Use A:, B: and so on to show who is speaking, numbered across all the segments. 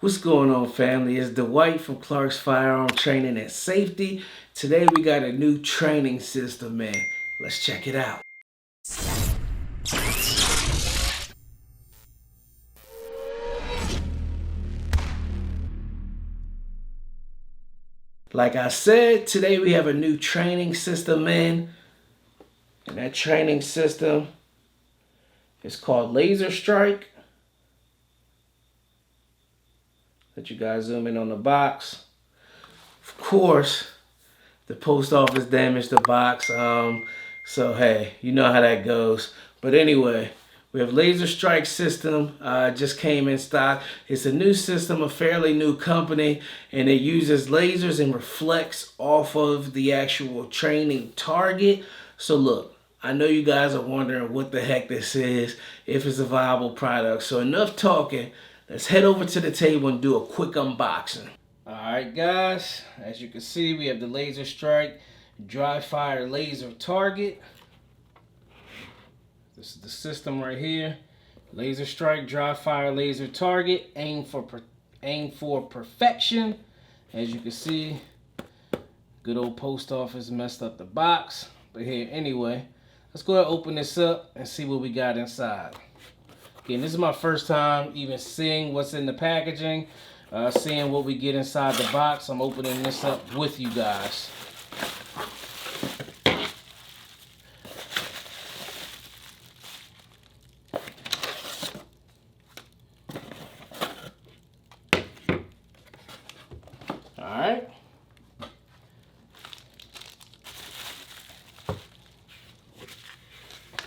A: What's going on, family? It's Dwight from Clark's Firearm Training and Safety. Today we got a new training system, man. Let's check it out. Like I said, today we have a new training system, man. And that training system is called Laser Strike. Let you guys zoom in on the box. Of course, the post office damaged the box. So hey, you know how that goes. But anyway, we have Laser Strike system. Just came in stock. It's a new system, a fairly new company, and it uses lasers and reflects off of the actual training target. So look, I know you guys are wondering what the heck this is, if it's a viable product. So enough talking. Let's head over to the table and do a quick unboxing. Alright guys, as you can see, we have the Laser Strike dry fire laser target. This is the system right here. Laser Strike dry fire laser target, aim for perfection. As you can see, good old post office messed up the box. But here, anyway, let's go ahead and open this up and see what we got inside. Again, this is my first time even seeing what's in the packaging, seeing what we get inside the box. I'm opening this up with you guys. Alright.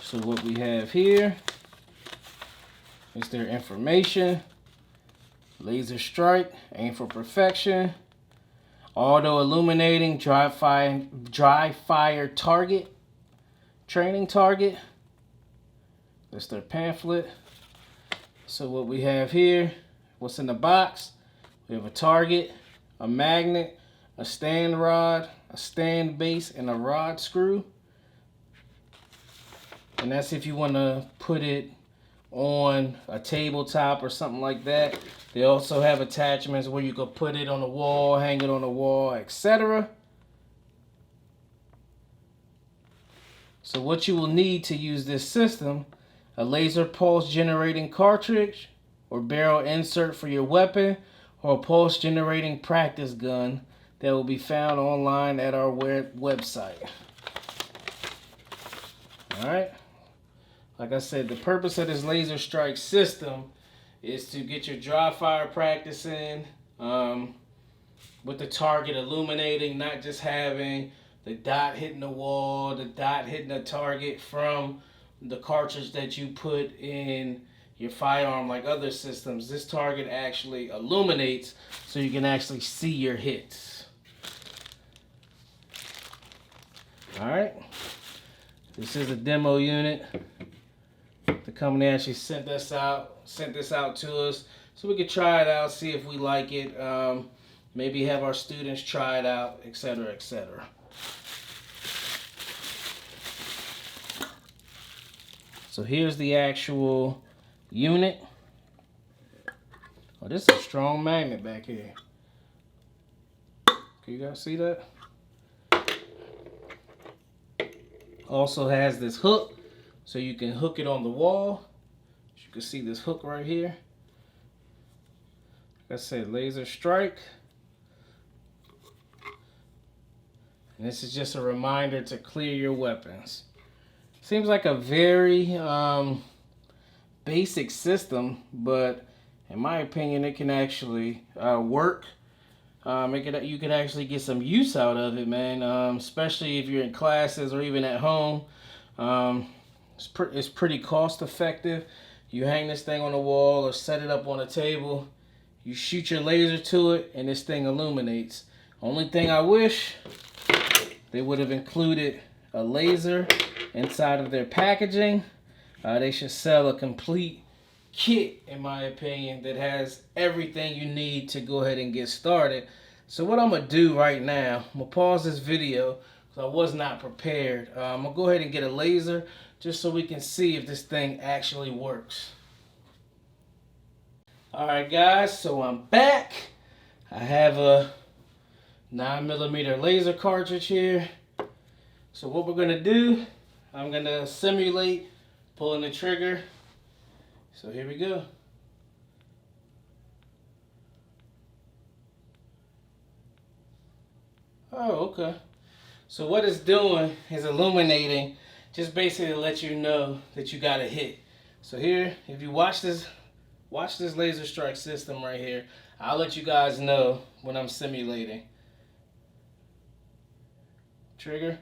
A: So what we have here is their information. Laser Strike, aim for perfection. Auto illuminating dry fire target. Training target. That's their pamphlet. So what we have here, what's in the box? We have a target, a magnet, a stand rod, a stand base, and a rod screw. And that's if you want to put it on a tabletop or something like that. They also have attachments where you could put it on the wall, hang it on the wall, etc. So what you will need to use this system: a laser pulse generating cartridge or barrel insert for your weapon, or a pulse generating practice gun that will be found online at our website. Alright. Like I said, the purpose of this Laser Strike system is to get your dry fire practice in, with the target illuminating, not just having the dot hitting the wall, the dot hitting the target from the cartridge that you put in your firearm like other systems. This target actually illuminates so you can actually see your hits. Alright, this is a demo unit. The company actually sent this out to us so we could try it out, see if we like it, maybe have our students try it out, etc., etc. So here's the actual unit. Oh, this is a strong magnet back here. Can you guys see that? Also has this hook, so you can hook it on the wall. As you can see, this hook right here. Like I said, Laser Strike. And this is just a reminder to clear your weapons. Seems like a very basic system, but in my opinion, it can actually work. You could actually get some use out of it, man. Especially if you're in classes or even at home. It's pretty cost effective. You hang this thing on the wall or set it up on a table. You shoot your laser to it and this thing illuminates. Only thing I wish they would have included a laser inside of their packaging. They should sell a complete kit, in my opinion, that has everything you need to go ahead and get started. So what I'm going to do right now, I'm going to pause this video because I was not prepared. I'm going to go ahead and get a laser just so we can see if this thing actually works. Alright guys, so I'm back. I have a 9mm laser cartridge here. So what we're gonna do, I'm gonna simulate pulling the trigger. So here we go. Oh, okay. So what it's doing is illuminating, just basically to let you know that you got a hit. So here, if you watch this laser strike system right here, I'll let you guys know when I'm simulating. Trigger,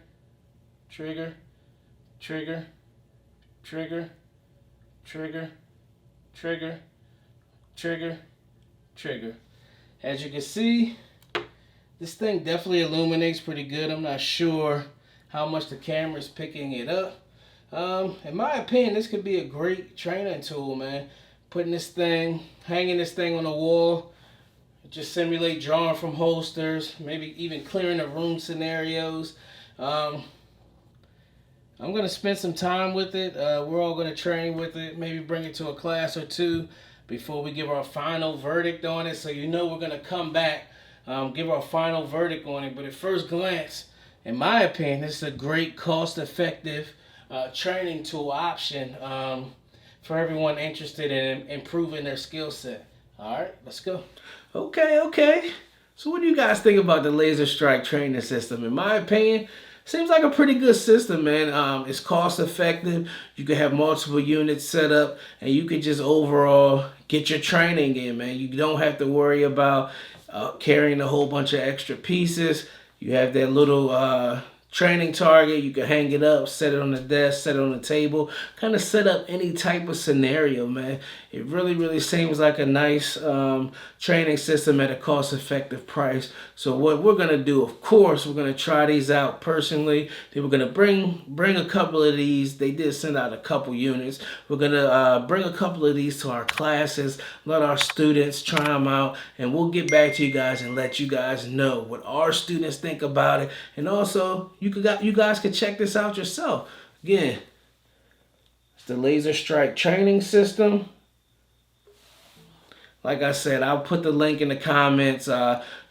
A: trigger, trigger, trigger, trigger, trigger, trigger, trigger. As you can see, this thing definitely illuminates pretty good. I'm not sure how much the camera is picking it up. In my opinion, this could be a great training tool, man. Putting this thing, hanging this thing on the wall, just simulate drawing from holsters, maybe even clearing the room scenarios. I'm going to spend some time with it. We're all going to train with it, maybe bring it to a class or two before we give our final verdict on it. So you know we're going to come back, give our final verdict on it. But at first glance, in my opinion, this is a great cost-effective training tool option for everyone interested in improving their skill set. All right, let's go. Okay. So what do you guys think about the Laser Strike training system? In my opinion, seems like a pretty good system, man. It's cost effective. You can have multiple units set up, and you can just overall get your training in, man. You don't have to worry about carrying a whole bunch of extra pieces. You have that little training target. You can hang it up, set it on the desk, set it on the table, kind of set up any type of scenario, man. It really seems like a nice training system at a cost-effective price. So what we're going to do, of course, we're going to try these out personally. Then we're going to bring a couple of these. They did send out a couple units. We're going to bring a couple of these to our classes, let our students try them out, and we'll get back to you guys and let you guys know what our students think about it. And also, you guys can check this out yourself. Again, it's the Laser Strike training system. Like I said, I'll put the link in the comments.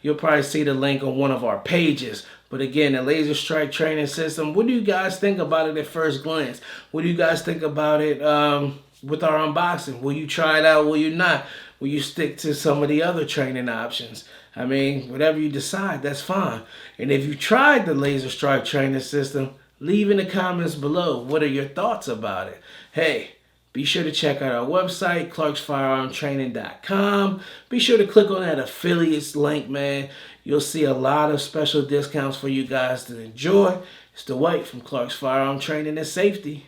A: You'll probably see the link on one of our pages. But again, the Laser Strike training system, what do you guys think about it at first glance? What do you guys think about it with our unboxing? Will you try it out? Will you not? Will you stick to some of the other training options? I mean, whatever you decide, that's fine. And if you tried the Laser Strike training system, leave in the comments below. What are your thoughts about it? Hey, be sure to check out our website, ClarksFirearmTraining.com. Be sure to click on that affiliates link, man. You'll see a lot of special discounts for you guys to enjoy. It's Dwight from Clark's Firearm Training and Safety.